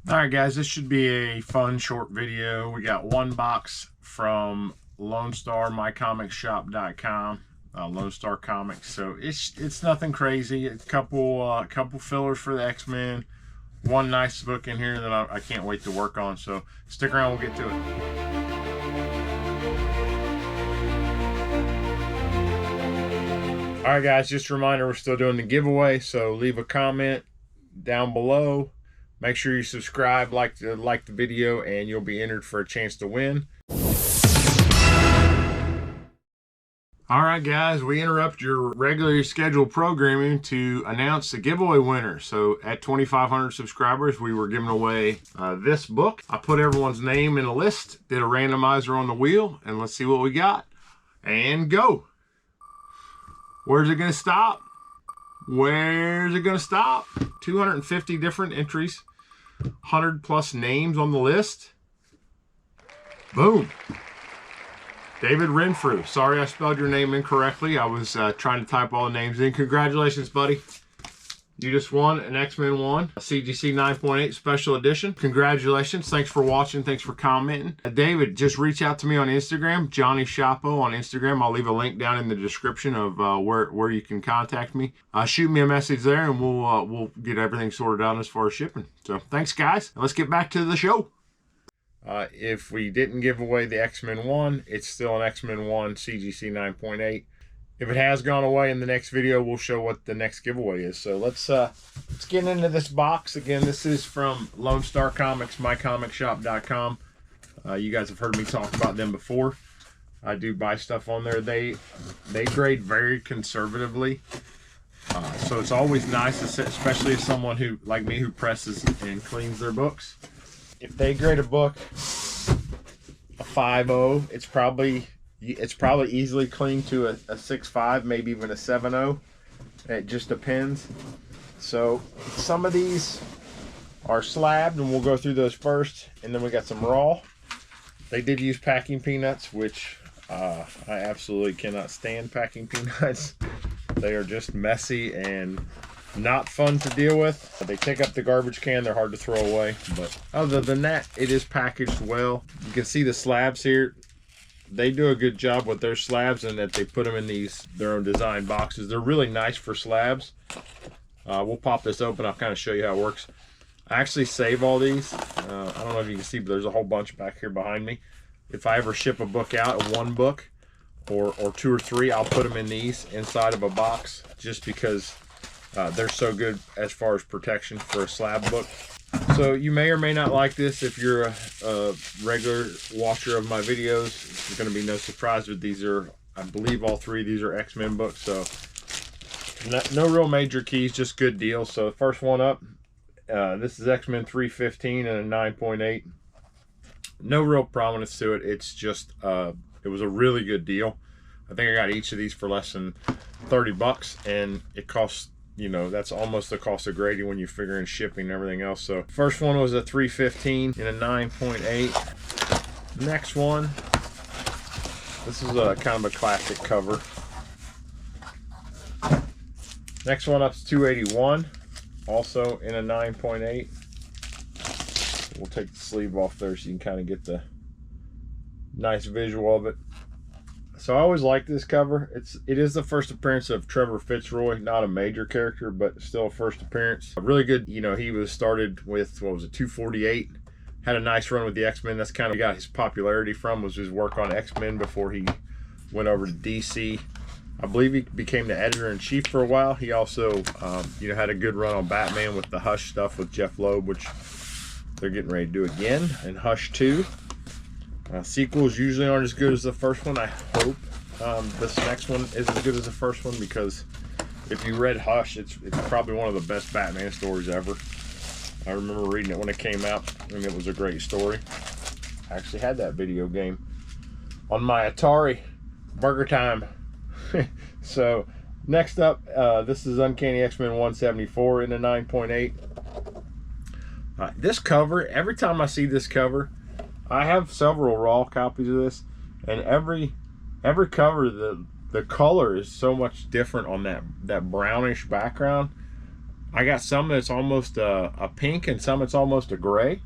All right, guys, this should be a fun short video. We got one box from Lone Star mycomicsshop.com, Lone Star Comics. So it's nothing crazy. A couple fillers for the X-Men. One nice book in here that I can't wait to work on. So stick around, we'll get to it. All right, guys, just a reminder, we're still doing the giveaway. So leave a comment down below. Make sure you subscribe, like the video, and you'll be entered for a chance to win. All right, guys, we interrupt your regularly scheduled programming to announce the giveaway winner. So at 2,500 subscribers, we were giving away this book. I put everyone's name in a list, did a randomizer on the wheel, and let's see what we got. And go. Where's it going to stop? Where's it going to stop? 250 different entries, 100 plus names on the list. Boom. David Renfrew. Sorry I spelled your name incorrectly. I was trying to type all the names in. Congratulations, buddy. You just won an X-Men 1, a CGC 9.8 special edition. Congratulations. Thanks for watching. Thanks for commenting. David, just reach out to me on Instagram, Johnny Shapo on Instagram. I'll leave a link down in the description of where you can contact me. Shoot me a message there, and we'll get everything sorted out as far as shipping. So thanks, guys. Let's get back to the show. If we didn't give away the X-Men 1, it's still an X-Men 1 CGC 9.8. If it has gone away in the next video, we'll show what the next giveaway is. So let's get into this box. Again, this is from Lone Star Comics, mycomicsshop.com. You guys have heard me talk about them before. I do buy stuff on there. They grade very conservatively. So it's always nice, especially as someone who, like me, who presses and cleans their books. If they grade a book a 5.0, it's probably easily cleaned to a 6.5, maybe even a 7.0. It just depends. So some of these are slabbed, and we'll go through those first, and then we got some raw. They did use packing peanuts, which I absolutely cannot stand packing peanuts. They are just messy and not fun to deal with. They take up the garbage can. They're hard to throw away, but other than that, it is packaged well. You can see the slabs here. They do a good job with their slabs, and that they put them in their own design boxes. They're really nice for slabs. We'll pop this open. I'll kind of show you how it works. I actually save all these. I don't know if you can see, but there's a whole bunch back here behind me. If I ever ship a book out, one book or two or three, I'll put them in these inside of a box, just because they're so good as far as protection for a slab book. So you may or may not like this. If you're a regular watcher of my videos, it's going to be no surprise, but these are, I believe all three of these are X-Men books. So no real major keys, just good deals. So the first one up, this is X-Men 315 and a 9.8. No real prominence to it. It's just, it was a really good deal. I think I got each of these for less than 30 bucks, and it costs, you know, that's almost the cost of grading when you figure in shipping and everything else. So first one was a 315 in a 9.8. Next one, this is a kind of a classic cover. Next one up is 281, also in a 9.8. We'll take the sleeve off there so you can kind of get the nice visual of it. So I always like this cover. It is the first appearance of Trevor Fitzroy, not a major character, but still a first appearance. Really good. You know, he was started with, what was it, 248. Had a nice run with the X-Men. That's kind of got his popularity from, was his work on X-Men before he went over to DC. I believe he became the editor-in-chief for a while. He also, you know, had a good run on Batman with the Hush stuff with Jeff Loeb, which they're getting ready to do again, and Hush 2. Sequels usually aren't as good as the first one. I hope this next one is as good as the first one, because if you read Hush, it's probably one of the best Batman stories ever. I remember reading it when it came out, and it was a great story. I actually had that video game on my Atari. Burger time. So next up, this is Uncanny X-Men 174 in a 9.8. This cover, every time I see this cover, I have several raw copies of this, and every cover, the color is so much different on that brownish background. I got some that's almost a pink and some that's almost a gray.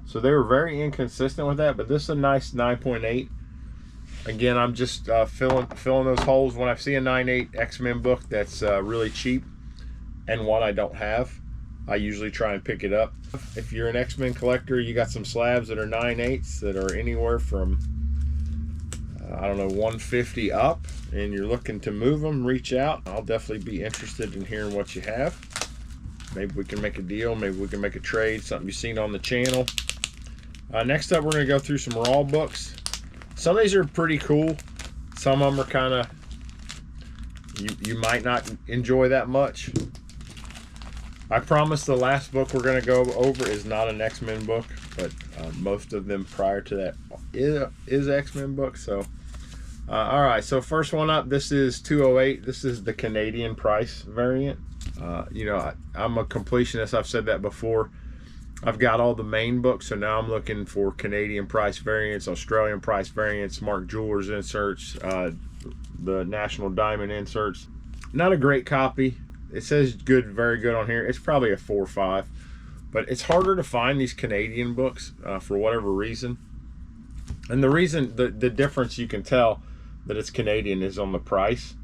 So they were very inconsistent with that, but this is a nice 9.8. Again, I'm just filling those holes. When I see a 9.8 X-Men book that's really cheap and one I don't have, I usually try and pick it up. If you're an X-Men collector, you got some slabs that are 9.8s that are anywhere from I don't know, 150 up, and you're looking to move them, reach out. I'll definitely be interested in hearing what you have. Maybe we can make a deal, maybe we can make a trade, something you've seen on the channel. Next up, we're going to go through some raw books. Some of these are pretty cool. Some of them are kind of, you might not enjoy that much. I promise the last book we're going to go over is not an X-Men book, but most of them prior to that is X-Men book. So, all right, so first one up, this is 208. This is the Canadian price variant. You know, I'm a completionist. I've said that before. I've got all the main books, so now I'm looking for Canadian price variants, Australian price variants, Mark Jewelers inserts, the National Diamond inserts. Not a great copy. It says good, very good on here. It's probably a 4 or 5, but it's harder to find these Canadian books for whatever reason. And the reason, the difference you can tell that it's Canadian is on the price.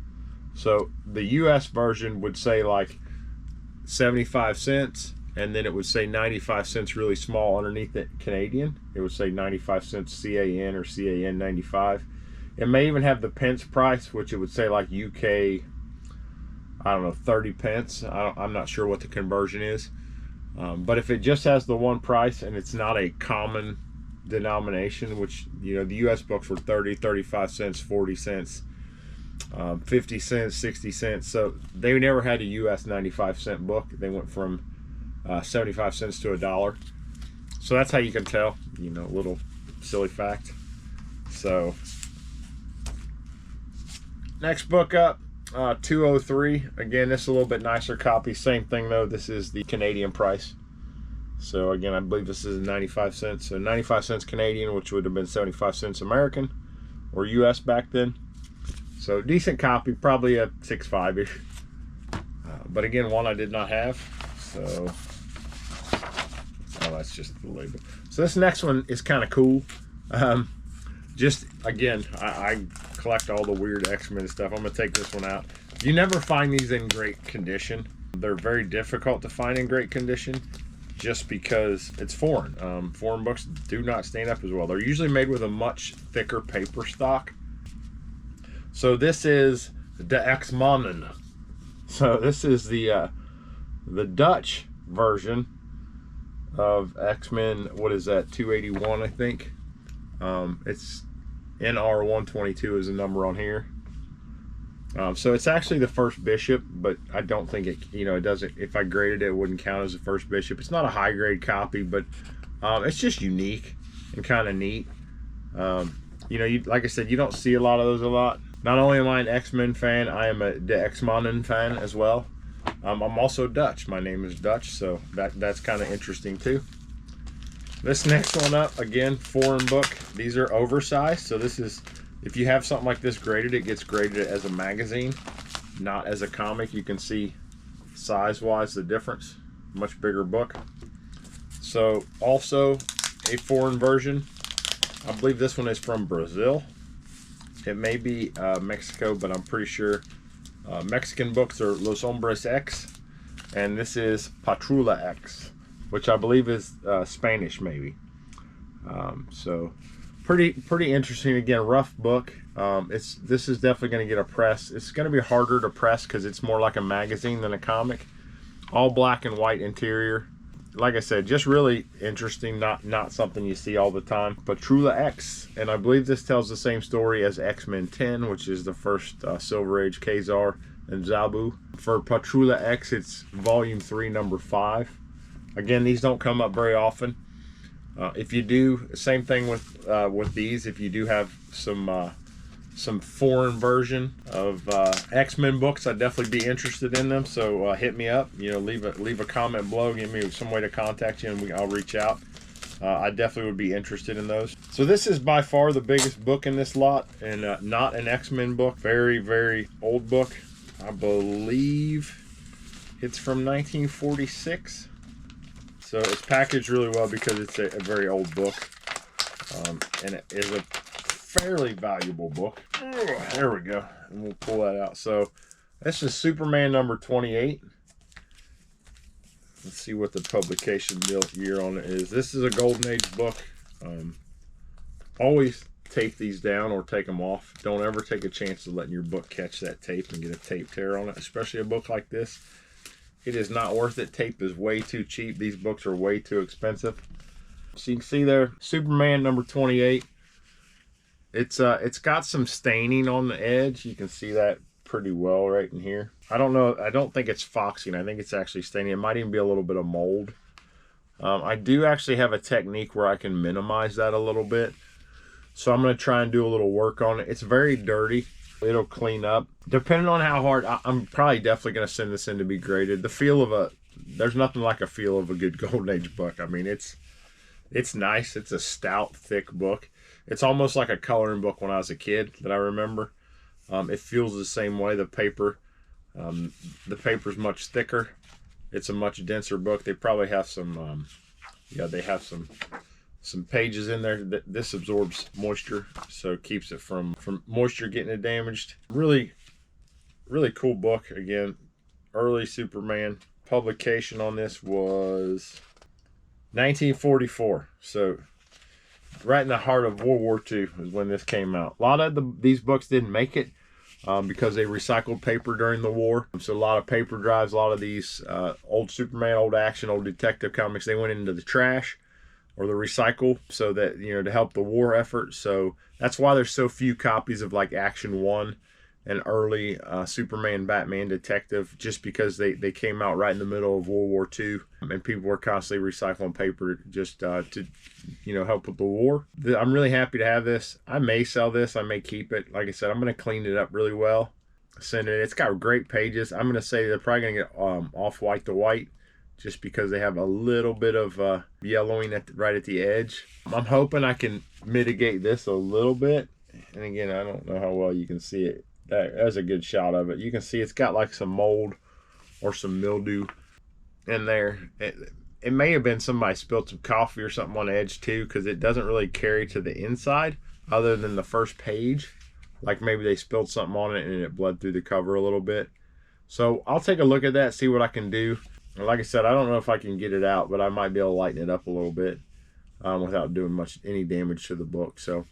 So the US version would say like 75 cents, and then it would say 95 cents really small underneath it Canadian. It would say 95 cents CAN or CAN 95. It may even have the pence price, which it would say like UK, I don't know, 30 pence. I'm not sure what the conversion is. But if it just has the one price and it's not a common denomination, which, you know, the US books were 30, 35 cents, 40 cents, 50 cents, 60 cents. So they never had a US 95 cent book. They went from 75 cents to $1. So that's how you can tell, you know, little silly fact. So next book up, 203. Again, this is a little bit nicer copy. Same thing though, this is the Canadian price. So again, I believe this is 95 cents. So 95 cents Canadian, which would have been 75 cents American or US back then. So decent copy, probably a 6.5-ish. But again, one I did not have. So, oh, that's just the label. So this next one is kind of cool. Just again, I collect all the weird X-Men stuff. I'm gonna take this one out. You never find these in great condition. They're very difficult to find in great condition just because it's foreign. Foreign books do not stand up as well. They're usually made with a much thicker paper stock. So this is the X-Mannen. So this is the Dutch version of X-Men. What is that? 281, I think. It's NR122 is the number on here. So it's actually the first bishop, but I don't think it, you know, it doesn't, if I graded it, it wouldn't count as the first bishop. It's not a high grade copy, but it's just unique and kind of neat. You know, like I said, you don't see a lot of those a lot. Not only am I an X-Men fan, I am a De X-Mannen fan as well. I'm also Dutch. My name is Dutch, so that's kind of interesting too. This next one up, again, foreign book. These are oversized, so this is, if you have something like this graded, it gets graded as a magazine, not as a comic. You can see size-wise the difference. Much bigger book. So also a foreign version. I believe this one is from Brazil. It may be Mexico, but I'm pretty sure Mexican books are Los Hombres X, and this is Patrulla X, which I believe is Spanish maybe. So pretty interesting. Again, rough book. This is definitely going to get a press. It's going to be harder to press because it's more like a magazine than a comic. All black and white interior. Like I said, just really interesting, not something you see all the time. Patrulla X, and I believe this tells the same story as X-Men 10, which is the first Silver Age Khazar and Zabu. For Patrulla X, it's volume 3, number 5. Again, these don't come up very often. If you do, same thing with these. If you do have some foreign version of X-Men books, I'd definitely be interested in them. So hit me up. You know, leave a comment below. Give me some way to contact you, and I'll reach out. I definitely would be interested in those. So this is by far the biggest book in this lot, and not an X-Men book. Very, very old book. I believe It's from 1946. So it's packaged really well because it's a very old book. And it is a fairly valuable book. There we go. And we'll pull that out. So this is Superman number 28. Let's see what the publication year on it is. This is a Golden Age book. Always tape these down or take them off. Don't ever take a chance of letting your book catch that tape and get a tape tear on it, especially a book like this. It is not worth it. Tape is way too cheap. These books are way too expensive. So you can see there, Superman number 28. It's got some staining on the edge. You can see that pretty well right in here. I don't know. I don't think it's foxing. I think it's actually staining. It might even be a little bit of mold. I do actually have a technique where I can minimize that a little bit. So I'm going to try and do a little work on it. It's very dirty. It'll clean up. Depending on how hard, I'm probably definitely going to send this in to be graded. The feel of there's nothing like a feel of a good Golden Age book. I mean, it's nice. It's a stout, thick book. It's almost like a coloring book when I was a kid that I remember. It feels the same way. The paper's much thicker. It's a much denser book. They probably have some, they have some pages in there that this absorbs moisture, so it keeps it from moisture getting it damaged. Really cool book. Again, early Superman. Publication on this was 1944. So right in the heart of World War II is when this came out. A lot of these books didn't make it because they recycled paper during the war. So a lot of paper drives, a lot of these old Superman, old action, old detective comics, they went into the trash or the recycle, so that, to help the war effort. So that's why there's so few copies of like Action 1 and early Superman, Batman, Detective, just because they came out right in the middle of World War II, and people were constantly recycling paper just to help with the war. I'm really happy to have this. I may sell this. I may keep it. Like I said, I'm going to clean it up really well. Send it. It's got great pages. I'm going to say they're probably going to get off-white to white, just because they have a little bit of yellowing right at the edge. I'm hoping I can mitigate this a little bit. And again, I don't know how well you can see it. That's a good shot of it. You can see it's got like some mold or some mildew in there. It may have been somebody spilled some coffee or something on the edge too, because it doesn't really carry to the inside other than the first page. Like maybe they spilled something on it and it bled through the cover a little bit. So I'll take a look at that, see what I can do. And like I said, I don't know if I can get it out, but I might be able to lighten it up a little bit without doing any damage to the book. So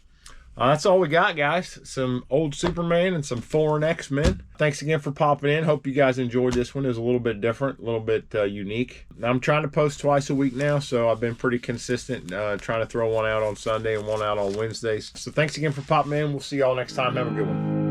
that's all we got, guys. Some old Superman and some foreign X-Men. Thanks again for popping in. Hope you guys enjoyed this one. It was a little bit different, a little bit unique. Now, I'm trying to post twice a week now, so I've been pretty consistent, trying to throw one out on Sunday and one out on Wednesdays. So thanks again for popping in. We'll see y'all next time. Have a good one.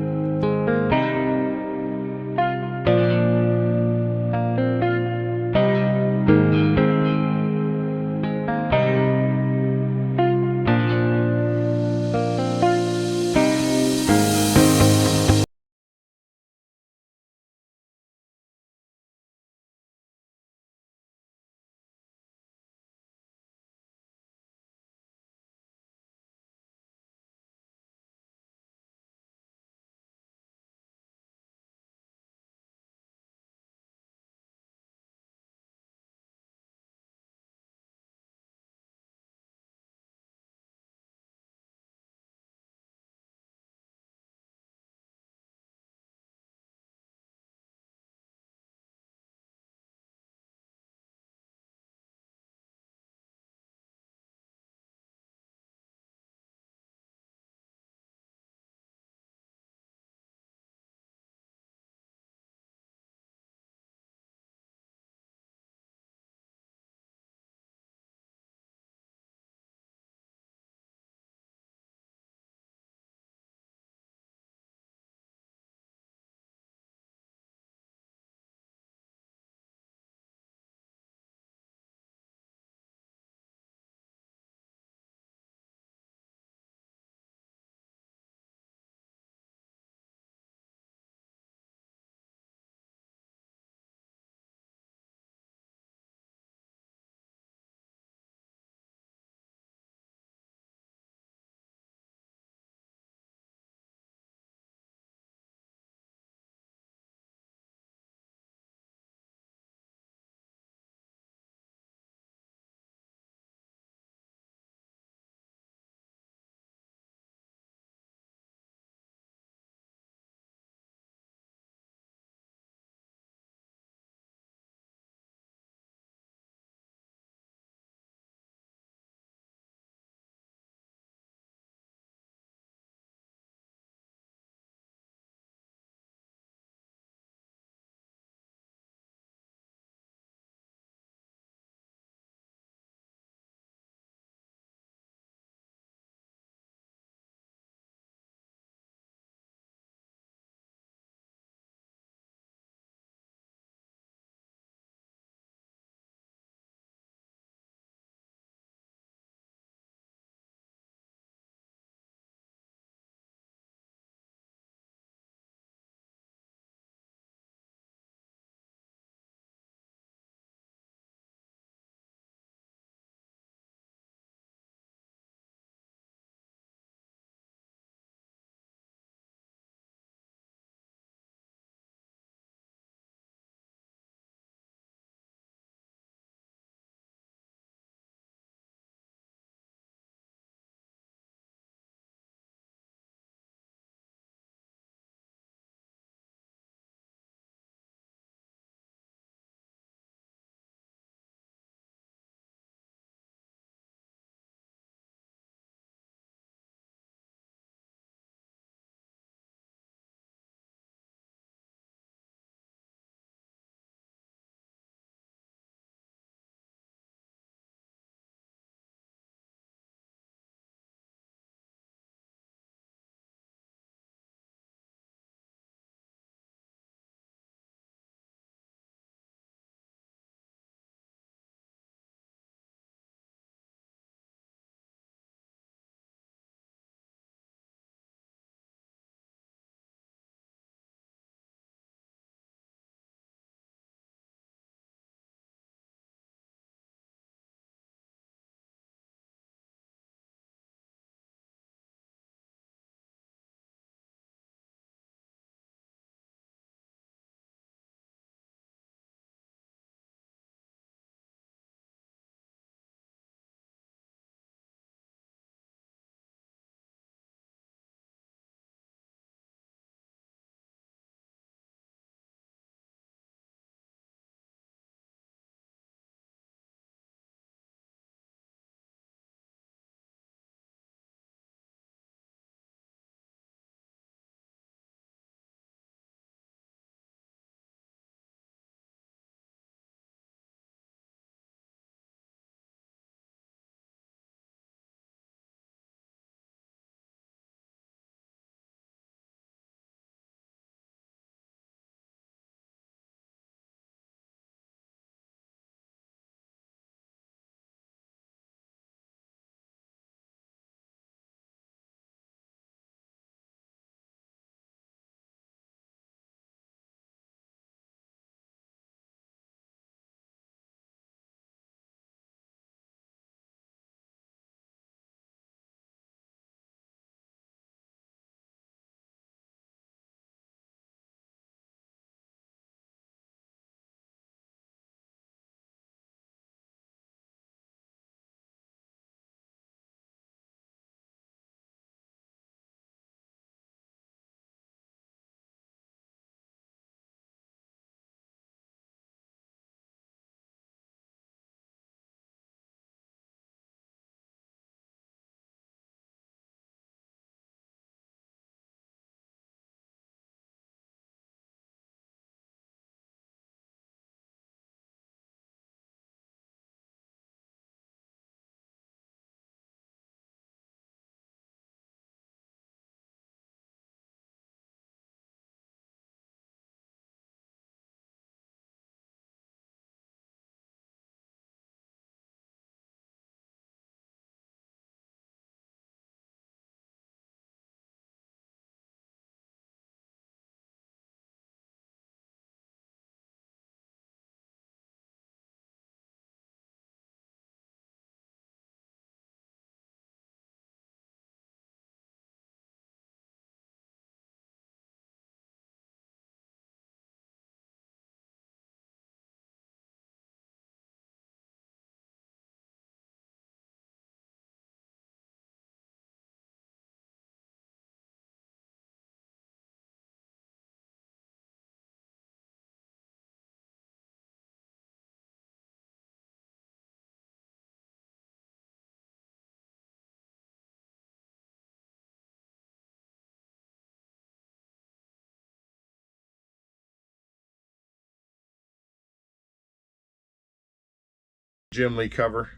Jim Lee cover.